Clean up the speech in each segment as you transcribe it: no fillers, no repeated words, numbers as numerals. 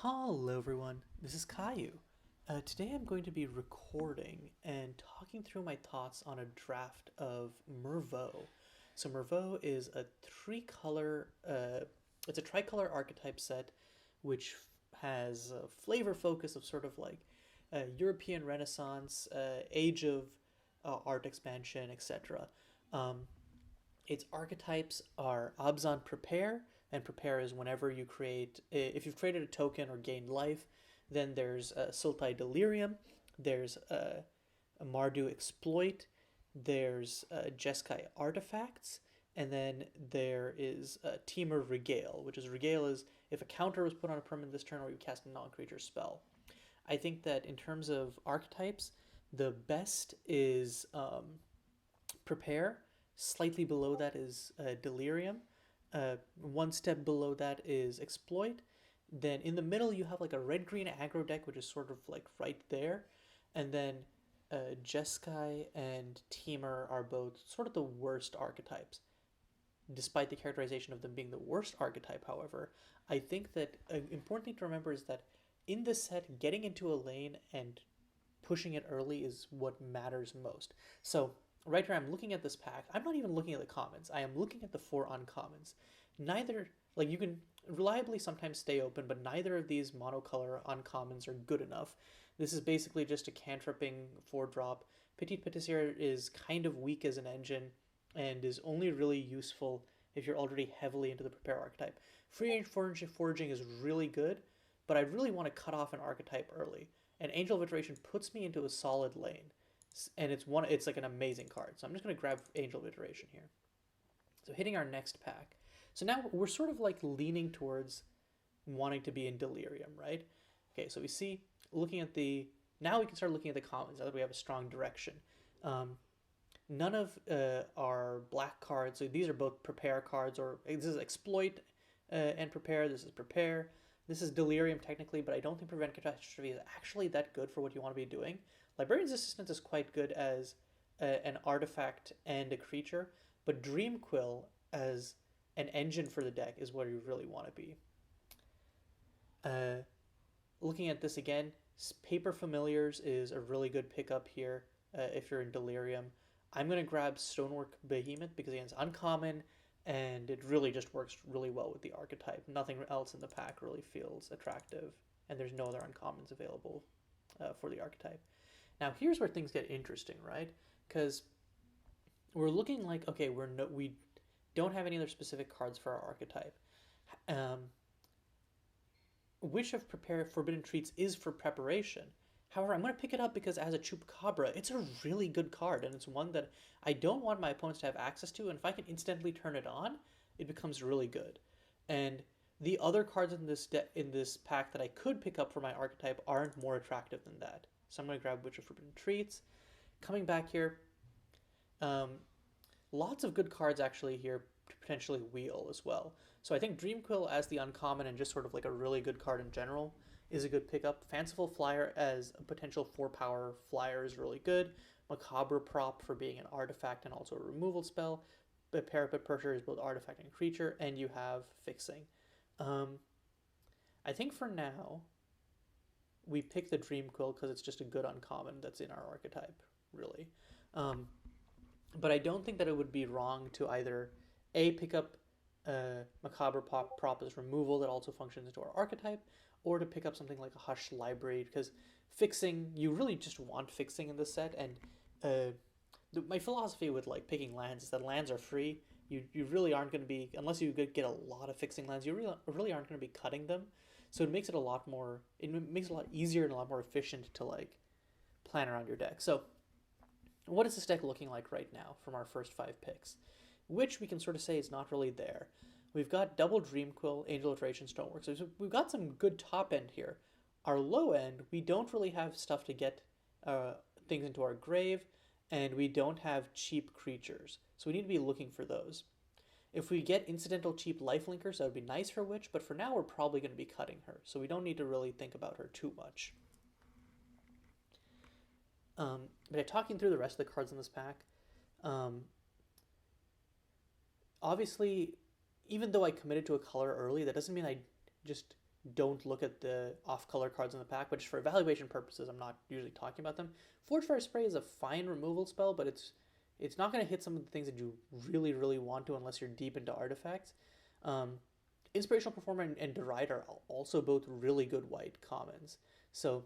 Hello everyone, this is Caillou. Today I'm going to be recording and talking through my thoughts on a draft of Merveaux. So Merveaux is a it's a tricolor archetype set which has a flavor focus of sort of like European Renaissance, age of art expansion, etc. Its archetypes are Abzan Prepare, and Prepare is whenever you create, if you've created a token or gained life, then there's Sultai Delirium, there's a Mardu Exploit, there's Jeskai Artifacts, and then there is Temur Regale, which is Regale is if a counter was put on a permanent this turn or you cast a non-creature spell. I think that in terms of archetypes, the best is Prepare. Slightly below that is Delirium. One step below that is Exploit. Then in the middle you have like a red-green aggro deck, which is sort of like right there. And then Jeskai and Temur are both sort of the worst archetypes. Despite the characterization of them being the worst archetype, however, I think that an important thing to remember is that in this set, getting into a lane and pushing it early is what matters most. So right here, I'm looking at this pack. I'm not even looking at the commons. I am looking at the four uncommons. Neither, like you can reliably sometimes stay open, but neither of these monocolor uncommons are good enough. This is basically just a cantripping 4-drop. Petit Petissier is kind of weak as an engine and is only really useful if you're already heavily into the Prepare archetype. Free range foraging is really good, but I really want to cut off an archetype early. And Angel of Iteration puts me into a solid lane. And it's like an amazing card. So I'm just going to grab Angel of Iteration here. So hitting our next pack. So now we're sort of like leaning towards wanting to be in Delirium, right? Okay, so we see, now we can start looking at the commons, now that we have a strong direction. None of our black cards, so these are both Prepare cards, or this is Exploit and Prepare, this is Prepare. This is Delirium technically, but I don't think Prevent Catastrophe is actually that good for what you want to be doing. Librarian's Assistant is quite good as an artifact and a creature, but Dreamquill as an engine for the deck is where you really want to be. Looking at this again, Paper Familiars is a really good pickup here if you're in Delirium. I'm going to grab Stonework Behemoth because again, it's uncommon and it really just works really well with the archetype. Nothing else in the pack really feels attractive, and there's no other uncommons available for the archetype. Now here's where things get interesting, right? Because we're looking like, okay, we don't have any other specific cards for our archetype. Wish of Forbidden Treats is for preparation. However, I'm going to pick it up because as a Chupacabra, it's a really good card, and it's one that I don't want my opponents to have access to, and if I can instantly turn it on, it becomes really good. And the other cards in this pack that I could pick up for my archetype aren't more attractive than that. So I'm going to grab Witch of Forbidden Treats. Coming back here, lots of good cards actually here to potentially wheel as well. So I think Dreamquill as the uncommon and just sort of like a really good card in general is a good pickup. Fanciful Flyer as a potential 4-power flyer is really good. Macabre Prop for being an artifact and also a removal spell. But Parapet Percher is both artifact and creature, and you have Fixing. I think for now, we pick the Dreamquill because it's just a good uncommon that's in our archetype, really. But I don't think that it would be wrong to either pick up Macabre Prop as removal that also functions into our archetype, or to pick up something like a Hush Library, because Fixing, you really just want Fixing in this set, and my philosophy with like picking lands is that lands are free. You really aren't going to be, unless you get a lot of Fixing lands, you really aren't going to be cutting them. So it makes it a lot easier and a lot more efficient to like plan around your deck. So what is this deck looking like right now from our first 5 picks? Which we can sort of say is not really there. We've got double Dreamquill, Angel Iteration, Stonework. So we've got some good top end here. Our low end, we don't really have stuff to get things into our grave, and we don't have cheap creatures. So we need to be looking for those. If we get incidental cheap lifelinkers, that would be nice for Witch, but for now we're probably going to be cutting her. So we don't need to really think about her too much. But talking through the rest of the cards in this pack, obviously, even though I committed to a color early, that doesn't mean I just don't look at the off-color cards in the pack, but just for evaluation purposes, I'm not usually talking about them. Forge Fire Spray is a fine removal spell, but it's not going to hit some of the things that you really, really want to unless you're deep into artifacts. Um, Inspirational Performer and Deride are also both really good white commons. So,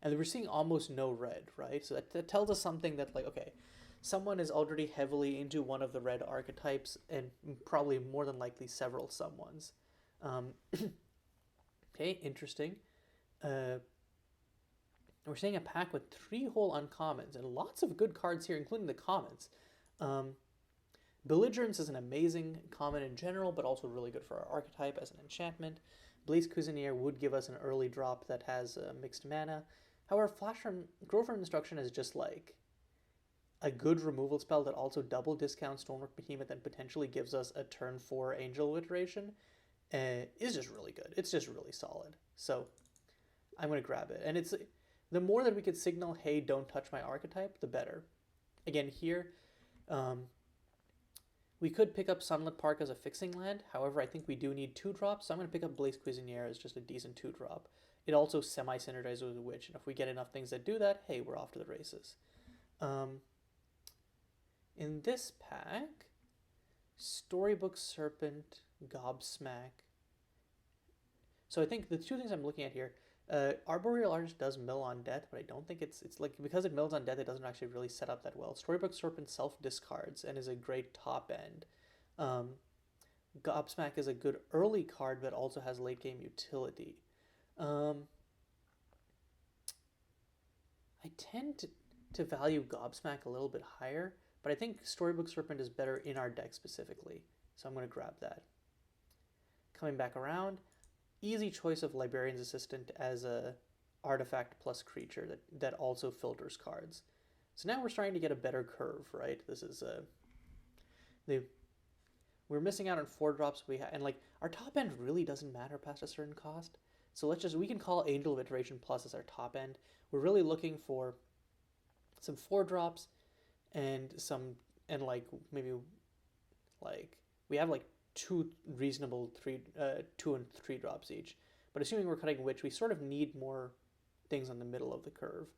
and we're seeing almost no red, right? So that tells us something that, like, okay, someone is already heavily into one of the red archetypes, and probably more than likely several someones. Um, okay, interesting. Uh, we're seeing a pack with 3 whole uncommons and lots of good cards here, including the commons. Um, Belligerence is an amazing common in general, but also really good for our archetype as an enchantment. Blaze Cuisinier would give us an early drop that has mixed mana. However, Grove from Destruction is just like a good removal spell that also double discounts Stonework Behemoth and potentially gives us a turn 4 Angel iteration. Is just really good. It's just really solid. So I'm going to grab it. And it's the more that we could signal, hey, don't touch my archetype, the better. Again, here, we could pick up Sunlit Park as a fixing land. However, I think we do need 2 drops, so I'm going to pick up Blaze Cuisinier as just a decent 2 drop. It also semi-synergizes with the Witch, and if we get enough things that do that, hey, we're off to the races. In this pack, Storybook Serpent, Gobsmack. So I think the 2 things I'm looking at here, Arboreal Artist does mill on death, but I don't think it's like, because it mills on death, it doesn't actually really set up that well. Storybook Serpent self discards and is a great top end. Gobsmack is a good early card, but also has late game utility. I tend to value Gobsmack a little bit higher, but I think Storybook Serpent is better in our deck specifically, so I'm going to grab that. Coming back around, easy choice of Librarian's Assistant as a artifact plus creature that also filters cards. So now we're starting to get a better curve, right? This is we're missing out on 4 drops and like our top end really doesn't matter past a certain cost. So we can call Angel of Iteration Plus as our top end. We're really looking for some 4 drops and like maybe like we have like 2 reasonable 2 and 3 drops each. But assuming we're cutting Witch, we sort of need more things on the middle of the curve.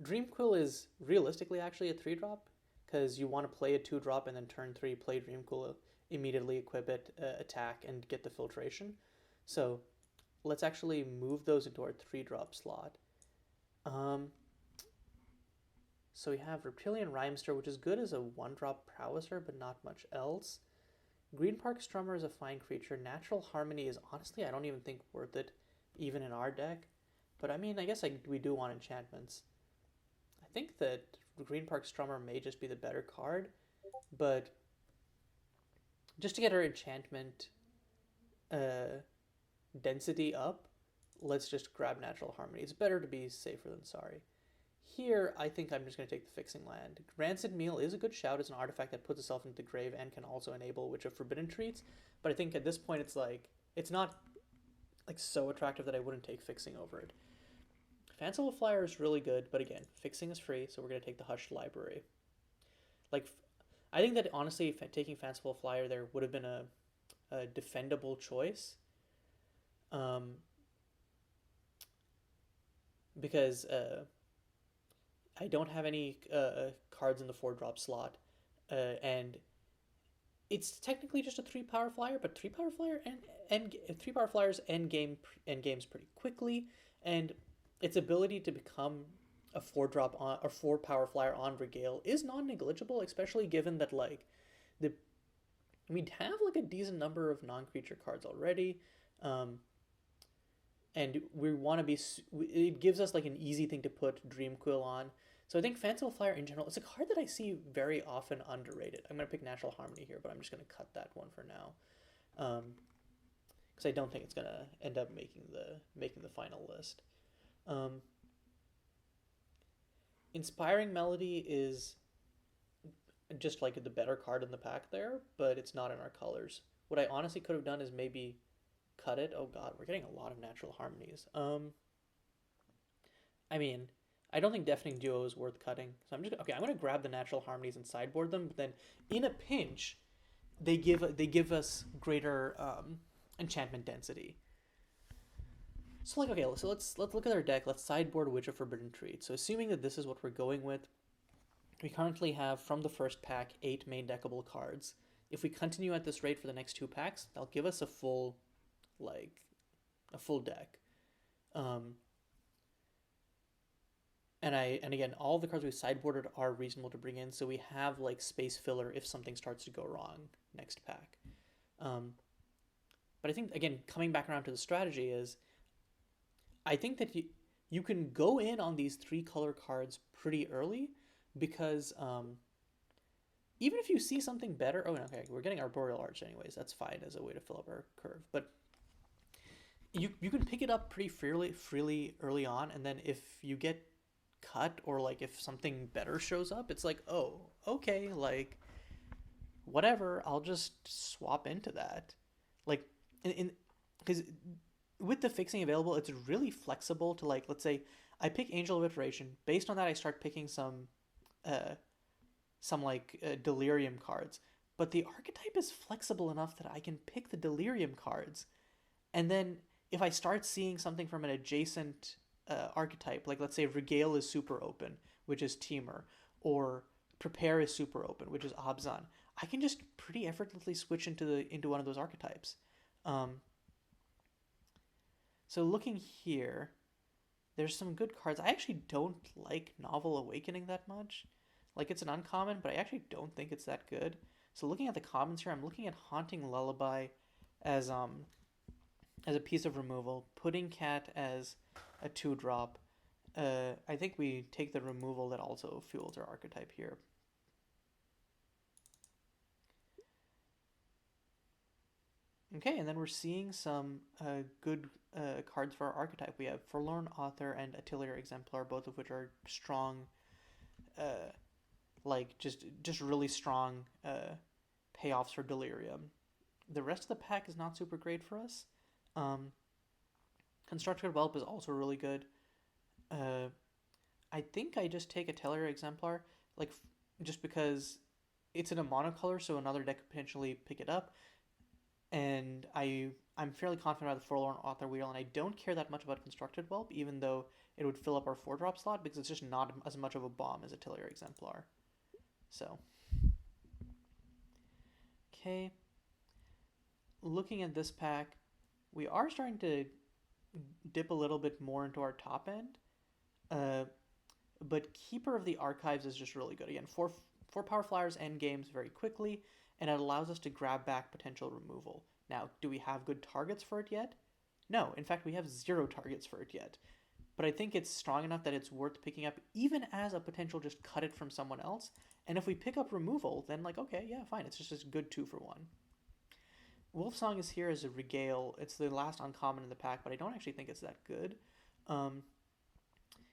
Dreamquill is realistically actually a 3 drop, because you want to play a 2 drop and then turn 3 play Dreamquill, immediately equip it, attack, and get the filtration. So let's actually move those into our 3 drop slot. So we have Reptilian Rhymester, which is good as a 1 drop Prowesser, but not much else. Green Park Strummer is a fine creature. Natural Harmony is honestly, I don't even think worth it, even in our deck. But I mean, I guess we do want enchantments. I think that Green Park Strummer may just be the better card, but just to get our enchantment density up, let's just grab Natural Harmony. It's better to be safer than sorry. Here, I think I'm just going to take the Fixing Land. Rancid Meal is a good shout. It's an artifact that puts itself into the grave and can also enable Witch of Forbidden Treats. But I think at this point, it's not like so attractive that I wouldn't take Fixing over it. Fanciful Flyer is really good, but again, Fixing is free, so we're going to take the Hushed Library. Like, I think that honestly, taking Fanciful Flyer there would have been a defendable choice. Because I don't have any cards in the 4 drop slot, and it's technically just a 3 power flyer, but 3 power flyer and 3 power flyers end games pretty quickly, and its ability to become a 4 drop on or 4 power flyer on Regale is non-negligible, especially given that like we'd have like a decent number of non-creature cards already. And we want to be, it gives us like an easy thing to put Dreamquill on. So I think Fanciful Flyer in general, it's a card that I see very often underrated. I'm going to pick Natural Harmony here, but I'm just going to cut that one for now. Because I don't think it's going to end up making the final list. Inspiring Melody is just like the better card in the pack there, but it's not in our colors. What I honestly could have done is maybe cut it. Oh god, we're getting a lot of Natural Harmonies. I mean, I don't think Deafening Duo is worth cutting. So I'm going to grab the Natural Harmonies and sideboard them, but then in a pinch, they give us greater enchantment density. So like, okay, so let's look at our deck. Let's sideboard Witch of Forbidden Treat. So assuming that this is what we're going with, we currently have from the first pack 8 main deckable cards. If we continue at this rate for the next 2 packs, that'll give us a full, like, a full deck. Um, and again, all the cards we sideboarded are reasonable to bring in, so we have like space filler if something starts to go wrong next pack. Um, but I think again, coming back around to the strategy is, I think that you can go in on these 3 color cards pretty early because even if you see something better, oh okay, we're getting Arboreal Arch anyways. That's fine as a way to fill up our curve, but you can pick it up pretty freely early on, and then if you get cut or like if something better shows up, it's like, oh okay, like whatever, I'll just swap into that. Like in because with the fixing available, it's really flexible to, like, let's say I pick Angel of Iteration. Based on that, I start picking some like Delirium cards. But the archetype is flexible enough that I can pick the Delirium cards, and then if I start seeing something from an adjacent archetype, like let's say Regale is super open, which is Temur, or Prepare is super open, which is Abzan, I can just pretty effortlessly switch into one of those archetypes. Um, so looking here, there's some good cards. I actually don't like Novel Awakening that much. Like, it's an uncommon, but I actually don't think it's that good. So looking at the commons here, I'm looking at Haunting Lullaby as a piece of removal, Pudding Cat as a 2-drop. I think we take the removal that also fuels our archetype here. Okay, and then we're seeing some good cards for our archetype. We have Forlorn Author and Atelier Exemplar, both of which are strong, like just really strong payoffs for Delirium. The rest of the pack is not super great for us. Um, Constructed Whelp is also really good. I think I just take Atelier Exemplar, like just because it's in a monocolor, so another deck could potentially pick it up. And I'm fairly confident about the Forlorn Author wheel, and I don't care that much about Constructed Whelp, even though it would fill up our 4-drop slot, because it's just not as much of a bomb as Atelier Exemplar. So, okay. Looking at this pack, we are starting to dip a little bit more into our top end. But Keeper of the Archives is just really good. Again, four power flyers end games very quickly, and it allows us to grab back potential removal. Now, do we have good targets for it yet? No, in fact, we have 0 targets for it yet. But I think it's strong enough that it's worth picking up, even as a potential just cut it from someone else. And if we pick up removal, then like, okay, yeah, fine, it's just a good 2-for-1. Wolfsong is here as a Regale. It's the last uncommon in the pack, but I don't actually think it's that good.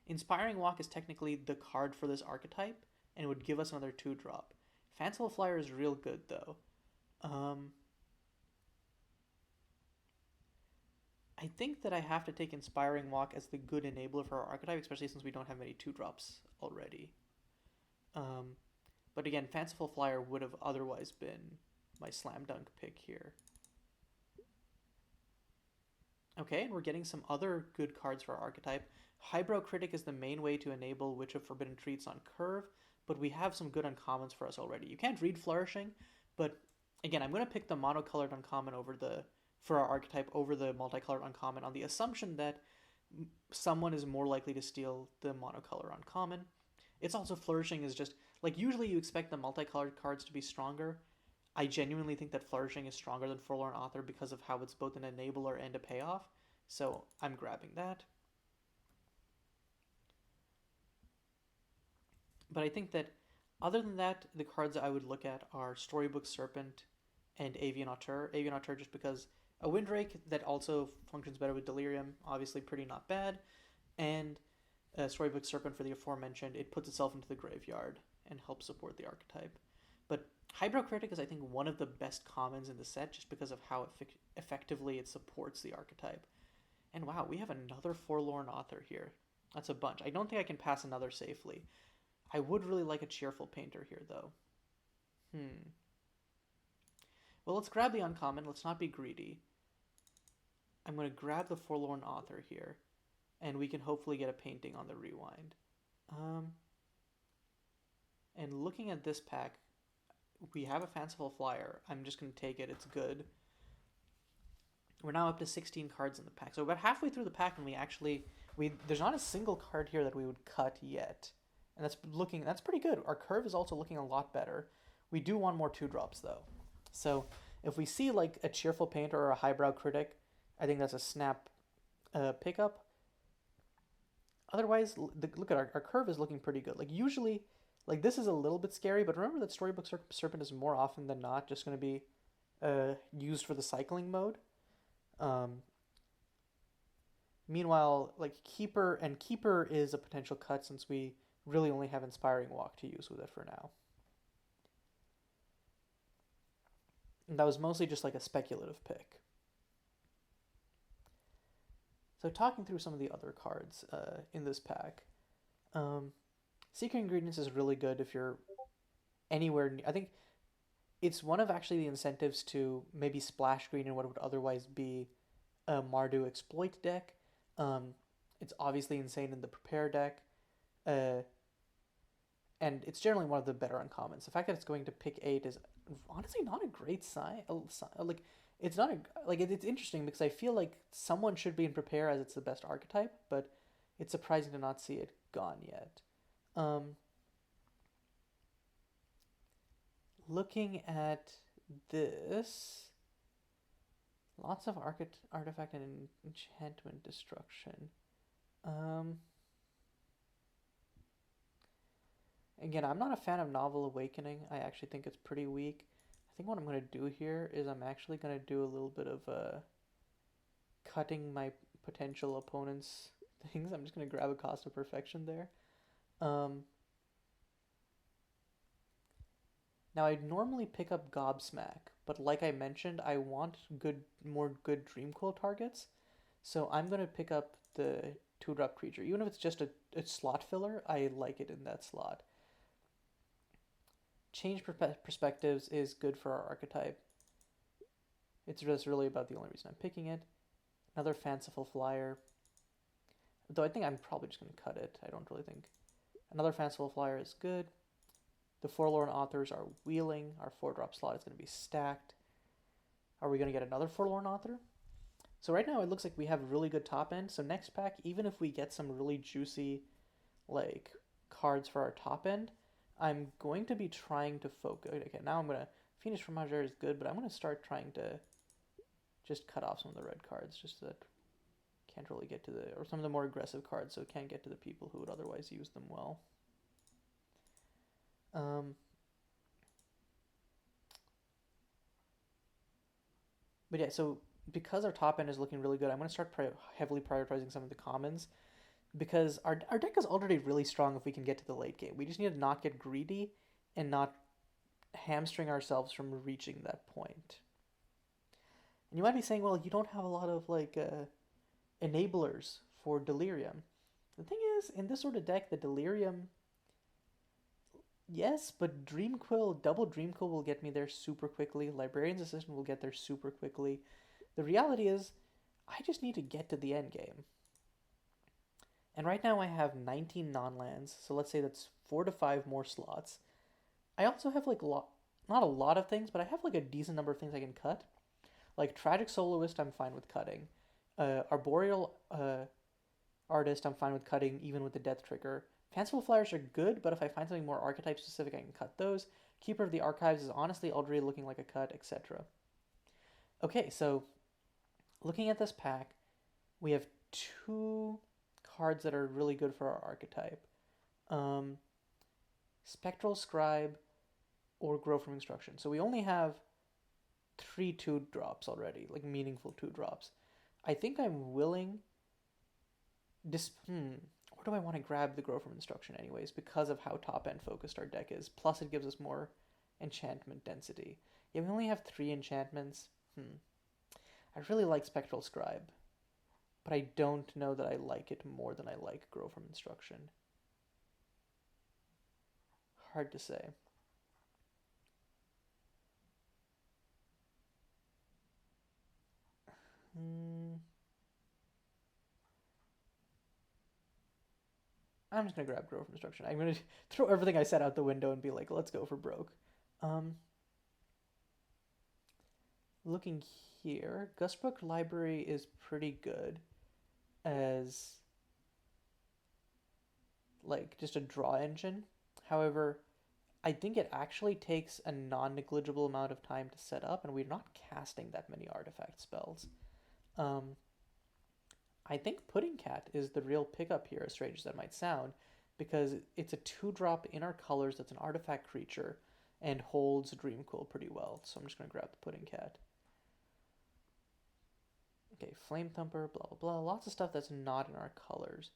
Inspiring Walk is technically the card for this archetype, and it would give us another 2-drop. Fanciful Flyer is real good, though. I think that I have to take Inspiring Walk as the good enabler for our archetype, especially since we don't have many 2-drops already. But again, Fanciful Flyer would have otherwise been my slam dunk pick here. Okay, and we're getting some other good cards for our archetype. Highbrow Critic is the main way to enable Witch of Forbidden Treats on curve, but we have some good uncommons for us already. You can't read Flourishing, but again, I'm going to pick the monocolored uncommon for our archetype over the multicolored uncommon on the assumption that someone is more likely to steal the monocolor uncommon. It's also Flourishing is just, like, usually you expect the multicolored cards to be stronger. I genuinely think that Flourishing is stronger than Forlorn Author because of how it's both an enabler and a payoff, so I'm grabbing that. But I think that other than that, the cards I would look at are Storybook Serpent and Avian Auteur. Avian Auteur just because a Windrake that also functions better with Delirium, obviously pretty not bad, and Storybook Serpent for the aforementioned, it puts itself into the graveyard and helps support the archetype. But Highbrow Critic is, I think, one of the best commons in the set just because of how effectively it supports the archetype. And wow, we have another Forlorn Author here. That's a bunch. I don't think I can pass another safely. I would really like a Cheerful Painter here, though. Well, let's grab the uncommon. Let's not be greedy. I'm going to grab the Forlorn Author here, and we can hopefully get a painting on the rewind. Um, and looking at this pack, we have a Fanciful Flyer. I'm just going to take it. It's good. We're now up to 16 cards in the pack. So about halfway through the pack, and there's not a single card here that we would cut yet, and that's pretty good. Our curve is also looking a lot better. We do want more 2-drops though. So if we see like a Cheerful Painter or a Highbrow Critic, I think that's a snap pickup. Otherwise, look at our curve is looking pretty good. Like usually, like this is a little bit scary, but remember that Storybook Serpent is more often than not just going to be used for the cycling mode. Meanwhile, like Keeper is a potential cut since we really only have Inspiring Walk to use with it for now. And that was mostly just like a speculative pick. So talking through some of the other cards in this pack, Secret Ingredients is really good if you're anywhere. I think it's one of actually the incentives to maybe splash green in what would otherwise be a Mardu exploit deck. It's obviously insane in the prepare deck, and it's generally one of the better uncommons. The fact that it's going to pick 8 is honestly not a great sign. Like it's not it's interesting because I feel like someone should be in prepare as it's the best archetype, but it's surprising to not see it gone yet. Looking at this, lots of artifact and enchantment destruction. Again, I'm not a fan of Novel Awakening. I actually think it's pretty weak. I think what I'm going to do here is I'm actually going to do a little bit of cutting my potential opponent's things. I'm just going to grab a Cost of Perfection there. Now, I'd normally pick up Gobsmack, but like I mentioned, I want more good Dreamcoil targets. So I'm going to pick up the 2-drop creature. Even if it's just a slot filler, I like it in that slot. Change perspectives is good for our archetype. It's just really about the only reason I'm picking it. Another Fanciful Flyer. Though I think I'm probably just going to cut it. I don't really think. Another Fanciful Flyer is good. The Forlorn Authors are wheeling. Our 4-drop slot is going to be stacked. Are we going to get another Forlorn Author? So right now it looks like we have really good top end. So next pack, even if we get some really juicy like cards for our top end, I'm going to be trying to focus. Okay, now I'm going to... Phoenix Fromagère is good, but I'm going to start trying to just cut off some of the red cards just so that can't really get to or some of the more aggressive cards so it can't get to the people who would otherwise use them well. But yeah, so because our top end is looking really good, I'm going to start heavily prioritizing some of the commons because our deck is already really strong if we can get to the late game. We just need to not get greedy and not hamstring ourselves from reaching that point. And you might be saying, well, you don't have a lot of like enablers for Delirium. The thing is, in this sort of deck, the Delirium, yes, but double Dreamcoil will get me there super quickly. Librarian's Assistant will get there super quickly. The reality is, I just need to get to the end game. And right now I have 19 non-lands, so let's say that's 4 to 5 more slots. I also have like not a lot of things, but I have like a decent number of things I can cut. Like Tragic Soloist, I'm fine with cutting. Arboreal Artist, I'm fine with cutting, even with the Death Trigger. Fanciful Flyers are good, but if I find something more archetype specific, I can cut those. Keeper of the Archives is honestly already looking like a cut, etc. Okay, so looking at this pack, we have 2 cards that are really good for our archetype. Spectral Scribe or Grow from Instruction. So we only have 3 2-drops already, like meaningful 2-drops. I think I'm willing... Where do I want to grab the Grow from Instruction anyways, because of how top-end focused our deck is. Plus it gives us more enchantment density. Yeah, we only have 3 enchantments. I really like Spectral Scribe, but I don't know that I like it more than I like Grow from Instruction. Hard to say. I'm just gonna grab Grove from Destruction. I'm gonna throw everything I said out the window and be like, let's go for broke. Um, Looking here, Gustbrook Library is pretty good as like just a draw engine. However, I think it actually takes a non-negligible amount of time to set up, and we're not casting that many artifact spells. Um, I think Pudding Cat is the real pickup here, as strange as that might sound, because it's a 2-drop in our colors that's an artifact creature and holds Dreamcool pretty well. So I'm just going to grab the Pudding Cat. Okay, Flame Thumper, blah, blah, blah. Lots of stuff that's not in our colors.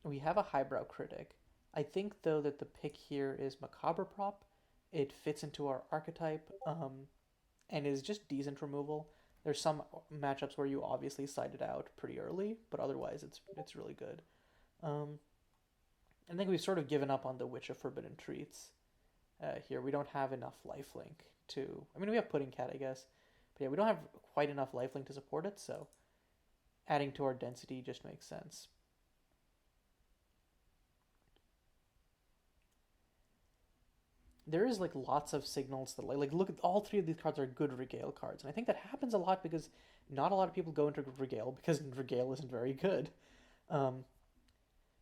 We have a Highbrow Critic. I think, though, that the pick here is Macabre Prop. It fits into our archetype and is just decent removal. There's some matchups where you obviously side it out pretty early, but otherwise it's really good. I think we've sort of given up on the Witch of Forbidden Treats here. We don't have enough lifelink to... I mean, we have Pudding Cat, I guess. But yeah, we don't have quite enough lifelink to support it, so adding to our density just makes sense. There is like lots of signals that like look at all three of these cards are good regale cards, and I think that happens a lot because not a lot of people go into regale because regale isn't very good. Um,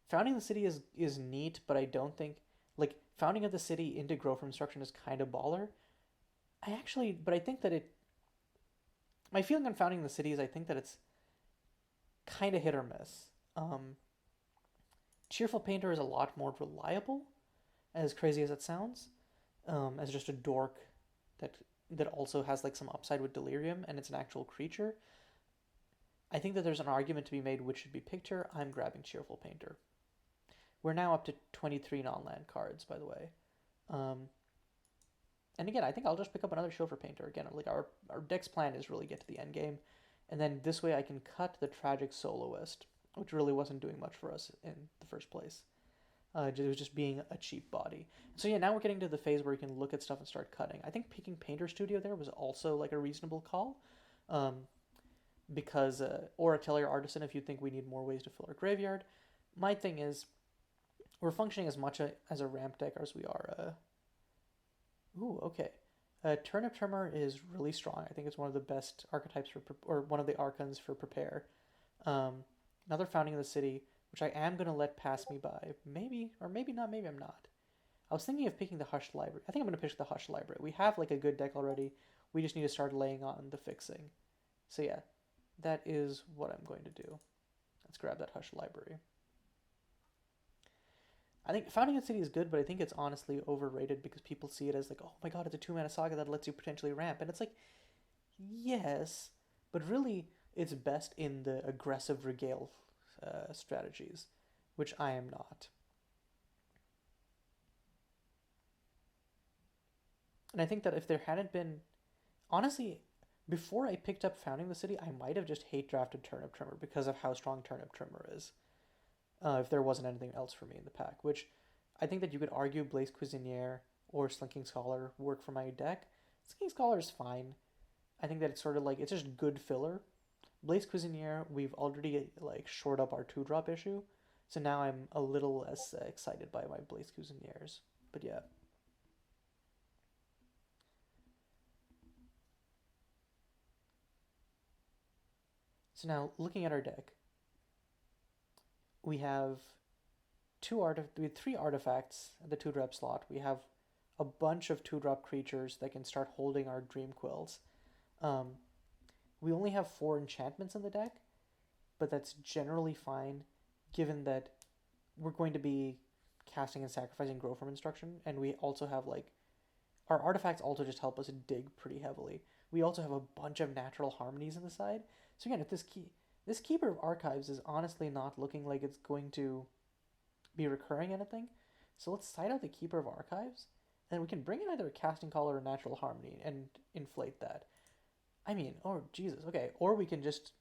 Founding the city is neat, but I don't think like founding of the city into Grove from Destruction is kind of baller. But I think that it. My feeling on founding the city is I think that it's kind of hit or miss. Cheerful Painter is a lot more reliable, as crazy as it sounds, as just a dork that also has like some upside with Delirium and it's an actual creature. I think that there's an argument to be made which should be picked here. I'm grabbing Cheerful Painter. We're now up to 23 non-land cards, by the way. And again, I think I'll just pick up another Chauffeur Painter. Again, like our deck's plan is really get to the end game. And then this way I can cut the Tragic Soloist, which really wasn't doing much for us in the first place. It was just being a cheap body. So yeah, now we're getting to the phase where you can look at stuff and start cutting. I think picking Painter Studio there was also like a reasonable call. Because or Atelier Artisan if you think we need more ways to fill our graveyard. My thing is, we're functioning as much as a ramp deck as we are. Ooh, okay. Turnip Trimmer is really strong. I think it's one of the best archetypes or one of the archons for prepare. Another Founding of the City, which I am going to let pass me by. Maybe, or maybe not, maybe I'm not. I was thinking of picking the Hushed Library. I think I'm going to pick the Hushed Library. We have like a good deck already. We just need to start laying on the fixing. So yeah, that is what I'm going to do. Let's grab that Hushed Library. I think Founding the City is good, but I think it's honestly overrated because people see it as like, oh my god, it's a 2-mana saga that lets you potentially ramp. And it's like, yes, but really it's best in the aggressive regale strategies, which I am not. And I think that if there hadn't been, honestly, before I picked up Founding the City, I might have just hate drafted Turnip Trimmer because of how strong Turnip Trimmer is. If there wasn't anything else for me in the pack, which I think that you could argue Blaze Cuisinier or Slinking Scholar work for my deck. Slinking Scholar is fine. I think that it's sort of like, it's just good filler. Blaze Cuisinier, we've already like shored up our 2-drop issue, so now I'm a little less excited by my Blaze Cuisiniers. But yeah. So now, looking at our deck, we have we have 3 artifacts at the 2-drop slot. We have a bunch of 2-drop creatures that can start holding our Dream Quills. We only have 4 enchantments in the deck, but that's generally fine, given that we're going to be casting and sacrificing Grove from Instruction, and we also have like our artifacts also just help us dig pretty heavily. We also have a bunch of natural harmonies on the side. So again, if this Keeper of Archives is honestly not looking like it's going to be recurring anything. So let's side out the Keeper of Archives, and we can bring in either a Casting Call or a Natural Harmony and inflate that. I mean, oh Jesus, okay. Or we can just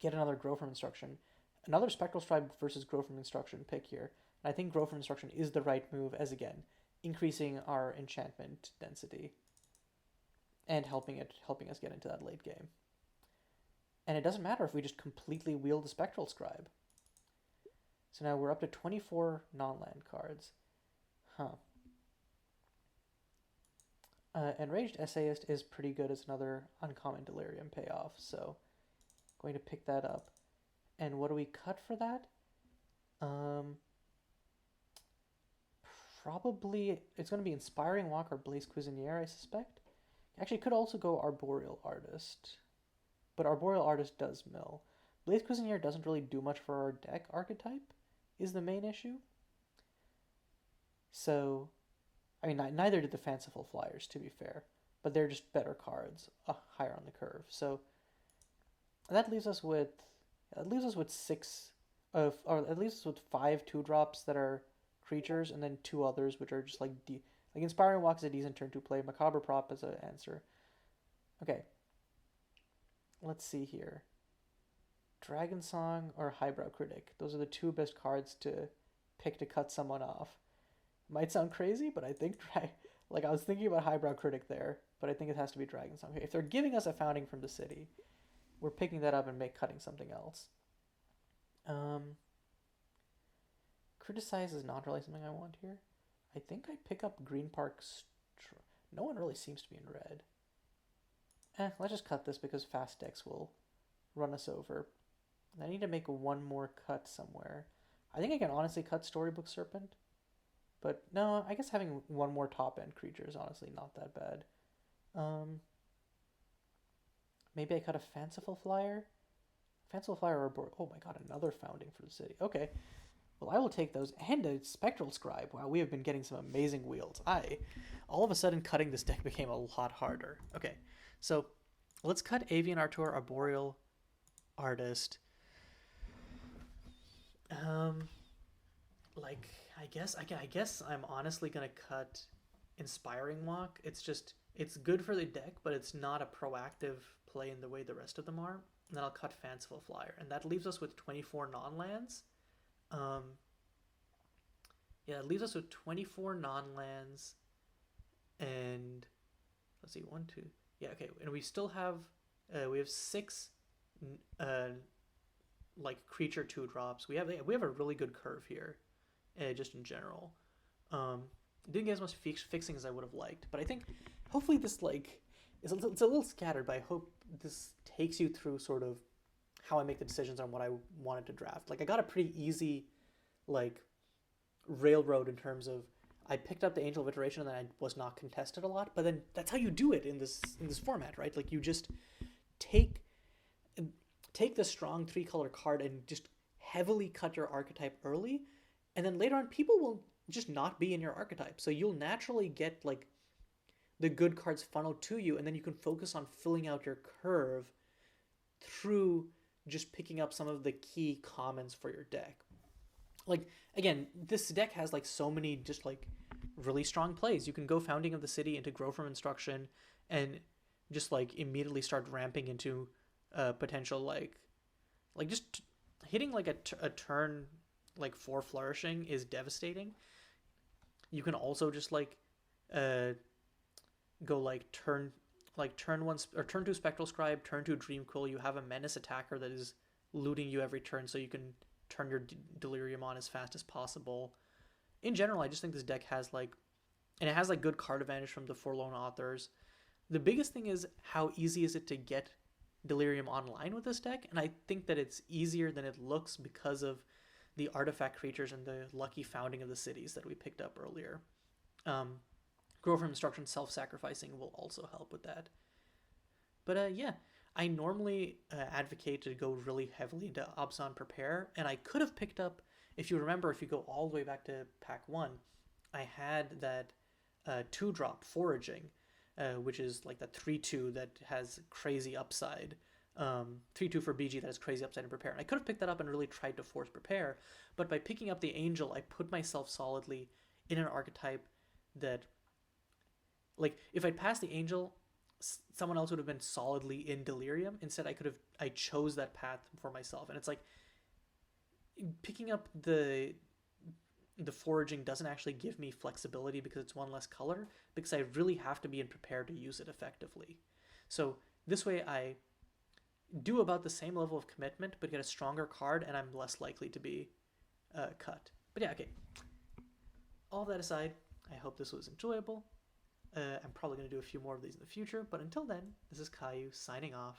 get another Grove from Instruction. Another Spectral Stride versus Grove from Instruction pick here. And I think Grove from Instruction is the right move as, again, increasing our enchantment density and helping us get into that late game. And it doesn't matter if we just completely wield the Spectral Scribe. So now we're up to 24 non-land cards. Huh. Enraged Essayist is pretty good as another uncommon Delirium payoff, so going to pick that up. And what do we cut for that? Um, Probably it's going to be Inspiring Walk or Blaze Cuisinier, I suspect. Actually, could also go Arboreal Artist, but Arboreal Artist does mill. Blaze Cuisinier doesn't really do much for our deck archetype, is the main issue. So, I mean, neither did the Fanciful Flyers, to be fair, but they're just better cards, higher on the curve. So that leaves us with six or at least with 5 2-drops that are creatures, and then 2 others which are just like Inspiring Walk is a decent turn 2 play. Macabre Prop is an answer. Okay, let's see here. Dragon Song or Highbrow Critic. Those are the 2 best cards to pick to cut someone off. Might sound crazy, but I think I was thinking about Highbrow Critic there, but I think it has to be Dragon Song. Okay, if they're giving us a Founding from the City, we're picking that up and cutting something else. Criticize is not really something I want here. I think I pick up Green Park. No one really seems to be in red. Let's just cut this because fast decks will run us over. I need to make one more cut somewhere. I think I can honestly cut Storybook Serpent. But no, I guess having one more top end creature is honestly not that bad. Maybe I cut a Fanciful Flyer? Fanciful Flyer or oh my god, another Founding for the City. Okay. Well, I will take those. And a Spectral Scribe. Wow, we have been getting some amazing wheels. All of a sudden, cutting this deck became a lot harder. Okay, so let's cut Avian Artur, Arboreal Artist. I guess I'm honestly gonna cut Inspiring Walk. It's good for the deck, but it's not a proactive play in the way the rest of them are. And then I'll cut Fanciful Flyer, and that leaves us with 24 non-lands. It leaves us with 24 non-lands, and let's see, 1, 2, yeah, okay, and we still have we have 6 creature 2-drops. We have a really good curve here, just in general. Didn't get as much fixing as I would have liked, but I think hopefully this it's a little scattered, but I hope this takes you through sort of how I make the decisions on what I wanted to draft. I got a pretty easy railroad in terms of I picked up the Angel of Iteration and then I was not contested a lot, but then that's how you do it in this format, right? You just take the strong 3-color card and just heavily cut your archetype early, and then later on people will just not be in your archetype, so you'll naturally get the good cards funneled to you, and then you can focus on filling out your curve through just picking up some of the key commons for your deck. Again, this deck has so many just really strong plays. You can go Founding of the City into Grow from Instruction and just immediately start ramping into potential just hitting a turn 4 Flourishing is devastating. You can also just go turn 1 or turn 2 Spectral Scribe, turn 2 Dreamcoil. You have a Menace attacker that is looting you every turn, so you can turn your Delirium on as fast as possible. In general, I just think this deck has and it has good card advantage from the Forlorn Authors. The biggest thing is how easy is it to get Delirium online with this deck, and I think that it's easier than it looks because of the artifact creatures and the lucky Founding of the Cities that we picked up earlier. Grow from Instruction self-sacrificing will also help with that. But yeah, I normally advocate to go really heavily into Abzan Prepare, and I could have picked up, if you remember, if you go all the way back to pack 1, I had that 2-drop Foraging, which is that 3-2 that has crazy upside. 3-2 for BG that has crazy upside in Prepare. And I could have picked that up and really tried to force Prepare, but by picking up the Angel, I put myself solidly in an archetype that, if I'd passed the Angel, someone else would have been solidly in Delirium. Instead, I chose that path for myself. And it's picking up the Foraging doesn't actually give me flexibility because it's 1 less color, because I really have to be in Prepare to use it effectively. So this way I do about the same level of commitment but get a stronger card, and I'm less likely to be cut. But yeah, okay. All that aside, I hope this was enjoyable. I'm probably going to do a few more of these in the future, but until then, this is Caillou signing off.